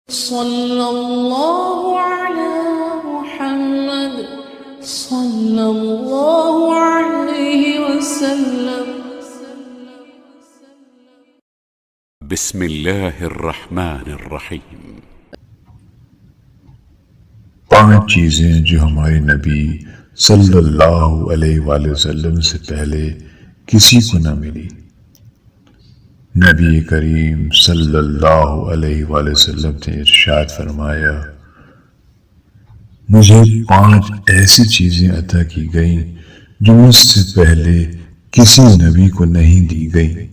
صلی اللہ علی محمد صلی اللہ علیہ وسلم۔ بسم اللہ الرحمن الرحیم۔ 5 چیزیں جو ہمارے نبی صلی اللہ علیہ وآلہ وسلم سے پہلے کسی کو نہ ملی۔ نبی کریم صلی اللہ علیہ وآلہ وسلم نے ارشاد فرمایا، مجھے 5 ایسی چیزیں عطا کی گئیں جو مجھ سے پہلے کسی نبی کو نہیں دی گئیں۔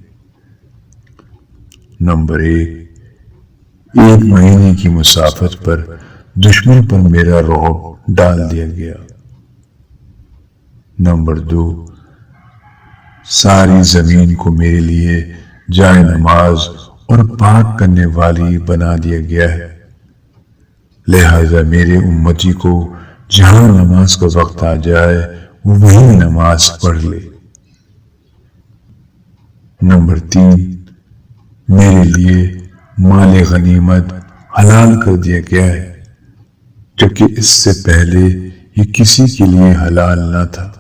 نمبر 1 مہینے کی مسافت پر دشمن پر میرا رعب ڈال دیا گیا۔ نمبر 2 ساری زمین کو میرے لیے جائے نماز اور پاک کرنے والی بنا دیا گیا ہے، لہذا میرے امتی کو جہاں نماز کا وقت آ جائے وہ وہی نماز پڑھ لے۔ نمبر 3 میرے لیے مال غنیمت حلال کر دیا گیا ہے، جبکہ اس سے پہلے یہ کسی کے لیے حلال نہ تھا۔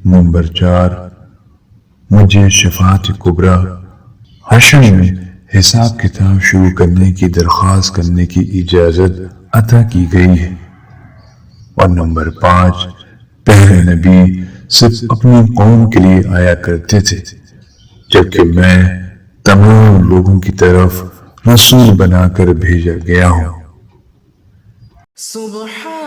نمبر 4 مجھے شفاعت کبریٰ حشر میں حساب کتاب شروع کرنے کی درخواست کرنے کی اجازت عطا کی گئی ہے۔ اور نمبر 5 پہلے نبی صرف اپنی قوم کے لیے آیا کرتے تھے، جبکہ میں تمام لوگوں کی طرف رسول بنا کر بھیجا گیا ہوں۔ سبحان